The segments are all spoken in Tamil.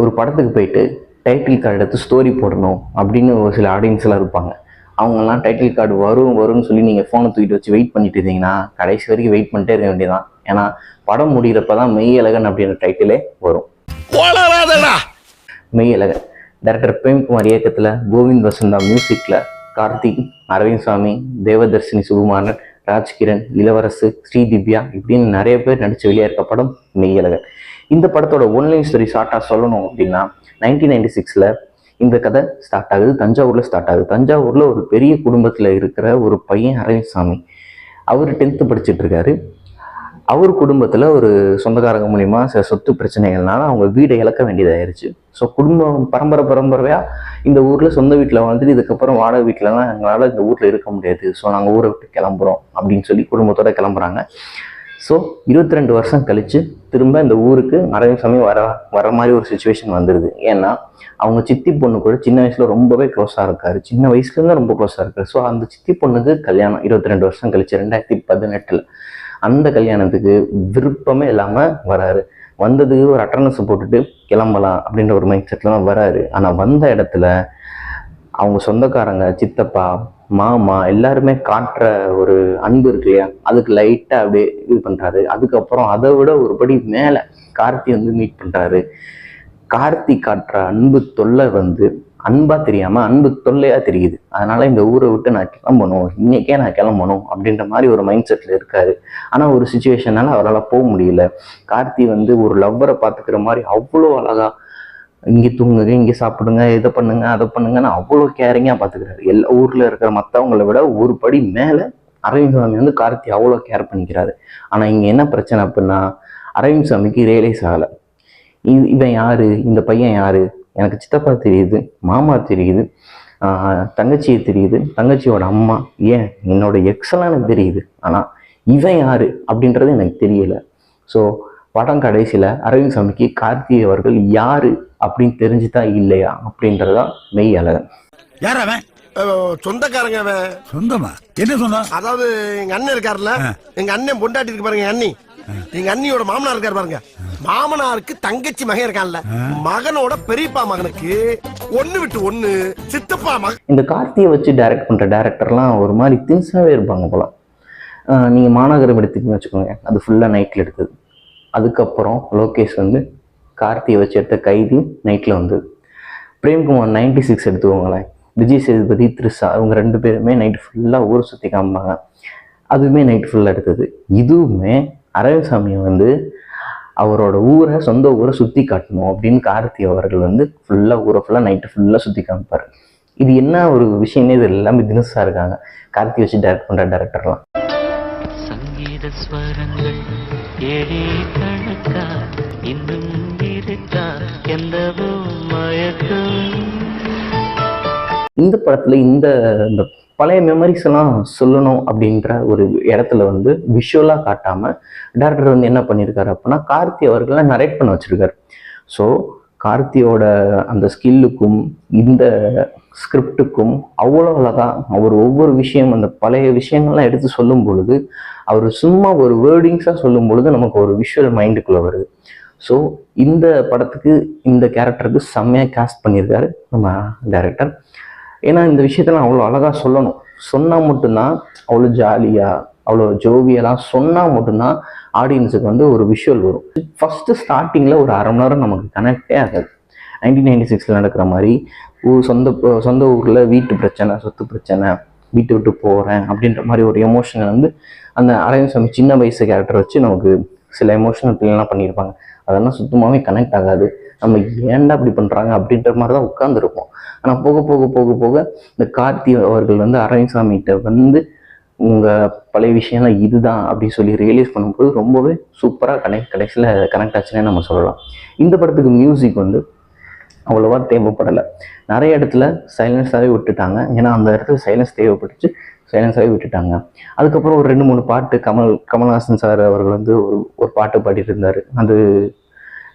ஒரு படத்துக்கு போயிட்டு டைட்டில் கார்டு எடுத்து ஸ்டோரி போடணும் அப்படின்னு ஒரு சில ஆடியன்ஸ்லாம் இருப்பாங்க. அவங்கெல்லாம் டைட்டில் கார்டு வரும்னு சொல்லி நீங்கள் ஃபோனை தூக்கிட்டு வச்சு வெயிட் பண்ணிட்டு இருந்தீங்கன்னா கடைசி வரைக்கும் வெயிட் பண்ணிட்டே இருக்க வேண்டியதான். ஏன்னா படம் முடிகிறப்ப தான் மெய்யழகன் அப்படின்ற டைட்டிலே வரும். மெய்யழகன் டைரக்டர் பிரேம்குமார் இயக்கத்தில், கோவிந்த் வசந்தா மியூசிக்கில், கார்த்திக், அரவிந்த் சாமி, தேவதர்ஷினி சுகுமாரன், ராஜ்கிரண், இளவரசு, ஸ்ரீதிவ்யா இப்படின்னு நிறைய பேர் நடித்து வெளியே இருக்க படம் மெய்யழகன். இந்த படத்தோட ஒன்லைன் ஸ்டோரி ஷார்ட்டாக சொல்லணும் அப்படின்னா, 1996 இந்த கதை ஸ்டார்ட் ஆகுது. தஞ்சாவூரில் ஸ்டார்ட் ஆகுது. தஞ்சாவூரில் ஒரு பெரிய குடும்பத்தில் இருக்கிற ஒரு பையன் அரவிந்த் சாமி. அவர் 10th படிச்சுட்டு இருக்காரு. அவர் குடும்பத்தில் ஒரு சொந்தக்காரங்க மூலிமா சில சொத்து பிரச்சனைகள்னால அவங்க வீடை இழக்க வேண்டியதாயிருச்சு. ஸோ குடும்பம் பரம்பரையாக இந்த ஊரில் சொந்த வீட்டில் வந்துட்டு இதுக்கப்புறம் வாடகை வீட்டில் தான் எங்களால் இந்த ஊரில் இருக்க முடியாது, ஸோ நாங்கள் ஊரை விட்டு கிளம்புறோம் அப்படின்னு சொல்லி குடும்பத்தோடு கிளம்புறாங்க. ஸோ 22 வருஷம் கழித்து திரும்ப இந்த ஊருக்கு அரவிந்த் சாமி வர மாதிரி ஒரு சுச்சுவேஷன் வந்துடுது. ஏன்னா அவங்க சித்தி பொண்ணு கூட சின்ன வயசில் ரொம்பவே க்ளோஸாக இருக்காரு. சின்ன வயசுலேருந்து ரொம்ப க்ளோஸாக இருக்காரு. ஸோ அந்த சித்தி பொண்ணுக்கு கல்யாணம் 22 வருஷம் கழிச்சு 2018 அந்த கல்யாணத்துக்கு விருப்பமே இல்லாமல் வராரு. வந்ததுக்கு ஒரு அட்டர்னஸ் போட்டுட்டு கிளம்பலாம் அப்படின்ற ஒரு மைண்ட் செட்டில் தான் வராரு. ஆனால் வந்த இடத்துல அவங்க சொந்தக்காரங்க, சித்தப்பா, மாமா எல்லாருமே காட்டுற ஒரு அன்பு இருக்கு இல்லையா, அதுக்கு லைட்டாக அப்படியே இது பண்ணுறாரு. அதுக்கப்புறம் அதை விட ஒரு படி மேலே கார்த்தி மீட் பண்ணுறாரு. கார்த்தி காட்டுற அன்பு தொல்லை அன்பா தெரியாமல் அன்பு தொல்லையாக தெரியுது. அதனால இந்த ஊரை விட்டு நான் கிளம்பணும், இன்னைக்கே நான் கிளம்பணும் அப்படின்ற மாதிரி ஒரு மைண்ட் செட்டில் இருக்காரு. ஆனால் ஒரு சுச்சுவேஷனால அவரால் போக முடியல. கார்த்தி ஒரு லவ்வரை பார்த்துக்கிற மாதிரி அவ்வளோ அழகா இங்கே தூங்குங்க, இங்கே சாப்பிடுங்க, இதை பண்ணுங்க, அதை பண்ணுங்கன்னு அவ்வளோ கேரிங்காக பார்த்துக்கிறாரு. எல்லா ஊரில் இருக்கிற மற்றவங்களை விட ஒரு படி மேலே அரவிந்த் சாமி கார்த்தி அவ்வளோ கேர் பண்ணிக்கிறாரு. ஆனால் இங்கே என்ன பிரச்சனை அப்படின்னா, அரவிந்த் சாமிக்கு ரியலைஸ் ஆகலை. இவன் யாரு, இந்த பையன் யாரு, எனக்கு சித்தப்பா தெரியுது, மாமா தெரியுது, தங்கச்சியை தெரியுது, தங்கச்சியோட அம்மா, ஏன் என்னோட எக்ஸெல்லாம் எனக்கு தெரியுது, ஆனால் இவன் யாரு அப்படின்றது எனக்கு தெரியல. ஸோ படம் கடைசியில் அரவிந்த் சாமிக்கு கார்த்தி அவர்கள் யாரு அப்படின்னு தெரிஞ்சுதான் இல்லையா அப்படின்றதுதான் மெய்யழகன். யார் அவன்? சொந்தக்காரங்க. அவன் சொந்தமா? என்ன சொன்னா? அதாவது எங்க அண்ணன் இருக்காருல்ல, எங்க அண்ணன் பொண்டாட்டி இருக்கு பாருங்க, அண்ணி, எங்க அண்ணியோட மாமனார் இருக்காரு பாருங்க, மாமனாருக்கு தங்கச்சி மகன் இருக்கான்ல, மகனோட பெரியப்பா மகனுக்கு ஒண்ணு விட்டு ஒண்ணு சித்தப்பா மகன். இந்த கார்த்தியை வச்சு டைரக்ட் பண்ற டைரக்டர்லாம் ஒரு மாதிரி தின்ஸாவே இருப்பாங்க போல. நீங்க மாநகரம் எடுத்துக்கன்னு வச்சுக்கோங்க, அது ஃபுல்லா நைட்ல எடுத்தது. அதுக்கப்புறம் லோகேஷ் கார்த்தியை வச்சு எடுத்த கைதி நைட்ல வந்தது. பிரேம்குமார் 96 எடுத்துக்கோங்களேன், விஜய் சேதுபதி, த்ரிஷா அவங்க 2 பேருமே நைட் ஃபுல்லாக ஊரை சுற்றி காமிப்பாங்க. அதுவுமே நைட் ஃபுல்லாக எடுத்தது. இதுவுமே அரவிந்த் சாமி அவரோட ஊரை, சொந்த ஊரை சுற்றி காட்டணும் அப்படின்னு கார்த்தி அவர்கள் ஃபுல்லாக ஊரை ஃபுல்லாக நைட்டு ஃபுல்லாக சுற்றி காமிப்பார். இது என்ன ஒரு விஷயமே இது எல்லாமே தினசாக இருக்காங்க கார்த்தி வச்சு டைரக்ட் பண்ணுற டைரக்டர்லாம். சங்கீத ஸ்வரங்கள் ஏழே கணக்கா இன்னும் இருக்கா எந்தவோ மயக்கம். இந்த படத்துல இந்த பழைய மெமரிஸ் எல்லாம் சொல்லணும் அப்படின்ற ஒரு இடத்துல விஷுவலா காட்டாம டைரக்டர் என்ன பண்ணியிருக்காரு அப்படின்னா, கார்த்தி அவர்களை நரேட் பண்ண வச்சிருக்காரு. ஸோ கார்த்தியோட அந்த ஸ்கில்லுக்கும் இந்த ஸ்கிரிப்டுக்கும் அவ்வளோ அழகா அவர் ஒவ்வொரு விஷயம், அந்த பழைய விஷயங்கள்லாம் எடுத்து சொல்லும் பொழுது, அவர் சும்மா ஒரு வேர்டிங்ஸாக சொல்லும் பொழுது நமக்கு ஒரு விஷுவல் மைண்டுக்குள்ளே வருது. ஸோ இந்த படத்துக்கு இந்த கேரக்டருக்கு செம்மையாக காஸ்ட் பண்ணியிருக்காரு நம்ம டைரக்டர். ஏன்னா இந்த விஷயத்தெல்லாம் அவ்வளோ அழகாக சொல்லணும். சொன்னால் மட்டும்தான், அவ்வளோ ஜாலியாக அவ்வளோ ஜோவியெல்லாம் சொன்னால் மட்டும்தான் ஆடியன்ஸுக்கு ஒரு விஷுவல் வரும். ஃபஸ்ட்டு ஸ்டார்டிங்கில் ஒரு அரை மணி நேரம் நமக்கு கனெக்டே ஆகாது. 1996 நடக்கிற மாதிரி சொந்த ஊரில் வீட்டு பிரச்சனை, சொத்து பிரச்சனை, வீட்டை விட்டு போகிறேன் அப்படின்ற மாதிரி ஒரு எமோஷனை அந்த அரவிந்த் சாமி சின்ன வயசு கேரக்டர் வச்சு நமக்கு சில எமோஷனல் பிள்ளைலாம் பண்ணியிருப்பாங்க. அதெல்லாம் சுத்தமாகவே கனெக்ட் ஆகாது. நம்ம ஏன்டா அப்படி பண்ணுறாங்க அப்படின்ற மாதிரி தான் உட்காந்துருப்போம். ஆனால் போக போக போக போக இந்த கார்த்தி அவர்கள் அரவிந்த் சாமிகிட்ட உங்கள் பழைய விஷயம்லாம் இதுதான் அப்படின்னு சொல்லி ரியலைஸ் பண்ணும்போது ரொம்பவே சூப்பராக கடைசியில் கனெக்ட் ஆச்சுன்னே நம்ம சொல்லலாம். இந்த படத்துக்கு மியூசிக் அவ்வளோவா தேவைப்படலை. நிறைய இடத்துல சைலன்ஸாகவே விட்டுட்டாங்க. ஏன்னா அந்த இடத்துல சைலன்ஸ் தேவைப்பட்டுச்சு, சைலன்ஸாகவே விட்டுட்டாங்க. அதுக்கப்புறம் ஒரு 2-3 பாட்டு கமல்ஹாசன் சார் அவர்கள் ஒரு பாட்டு பாடிட்டு இருந்தார். அது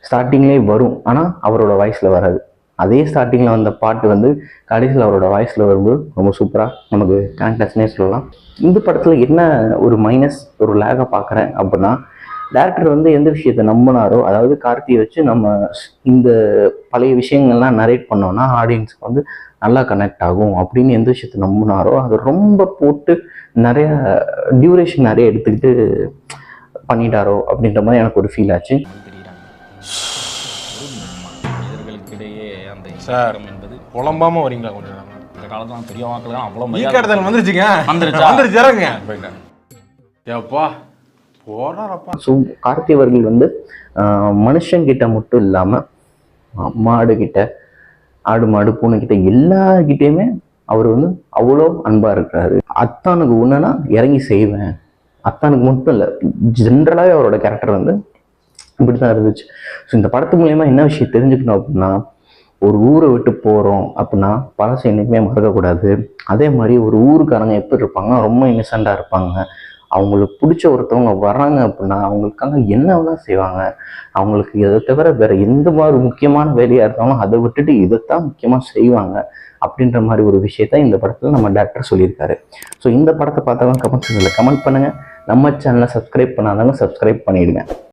ஸ்டார்டிங்லேயே வரும், ஆனால் அவரோட வாய்ஸில் வராது. அதே ஸ்டார்டிங்கில் வந்த பாட்டு கடைசியில் அவரோட வாய்ஸில் வரும்போது ரொம்ப சூப்பராக நமக்கு கனெக்ட் ஆச்சுன்னே சொல்லலாம். இந்த படத்தில் என்ன ஒரு மைனஸ், ஒரு லேகை பார்க்குறேன் அப்படின்னா, டேரக்டர் வந்து எந்த விஷயத்தை நம்பினாரோ, அதாவது கார்த்தியை வச்சு நம்ம இந்த பழைய விஷயங்கள்லாம் நரேட் பண்ணோம்னா ஆடியன்ஸ்க்கு வந்து நல்லா கனெக்ட் ஆகும் அப்படின்னு எந்த விஷயத்தை நம்பினாரோ அது ரொம்ப போட்டு நிறைய டியூரேஷன் நிறைய எடுத்துக்கிட்டு பண்ணிட்டாரோ அப்படின்ற மாதிரி எனக்கு ஒரு ஃபீல் ஆச்சு. மனிதர்களுக்கிடையே அந்த சார் என்பது புலம்பாம வரீங்களா கொஞ்சம்? இந்த காலத்துல பெரிய வாக்கெல்லாம் அவ்வளவு ஈக்காடுதல் வந்துருச்சுங்க. வந்துருச்சு இறங்க ஏப்பா போறாரப்பா. ஸோ கார்த்தி அவர்கள் வந்து மனுஷங்கிட்ட மட்டும் இல்லாமல் மாடு கிட்ட, ஆடு மாடு பூனை கிட்ட எல்லார்கிட்டையுமே அவர் வந்து அவ்வளோ அன்பா இருக்கிறாரு. அத்தானுக்கு ஒன்றுனா இறங்கி செய்வேன், அத்தானுக்கு மட்டும் இல்லை, ஜென்ரலாகவே அவரோட கேரக்டர் வந்து இப்படி தான் இருந்துச்சு. ஸோ இந்த படத்து மூலயமா என்ன விஷயம் தெரிஞ்சுக்கணும் அப்படின்னா, ஒரு ஊரை விட்டு போகிறோம் அப்படின்னா பழசை என்றைக்குமே மறக்கக்கூடாது. அதே மாதிரி ஒரு ஊருக்காரங்க எப்படி இருப்பாங்க, ரொம்ப இன்னசென்ட்டாக இருப்பாங்க. அவங்களுக்கு பிடிச்ச ஒருத்தவங்க வர்றாங்க அப்படின்னா அவங்களுக்காக என்ன வேணால் செய்வாங்க. அவங்களுக்கு இதை தவிர வேற எந்த மாதிரி முக்கியமான வேலையாக இருந்தாலும் அதை விட்டுட்டு இதைத்தான் முக்கியமாக செய்வாங்க அப்படின்ற மாதிரி ஒரு விஷயத்த இந்த படத்தில் நம்ம டேரக்டர் சொல்லியிருக்காரு. ஸோ இந்த படத்தை பார்த்தவங்க கமெண்ட் பண்ணுங்கள். நம்ம சேனலை சப்ஸ்கிரைப் பண்ணாதவங்க சப்ஸ்கிரைப் பண்ணிவிடுங்க.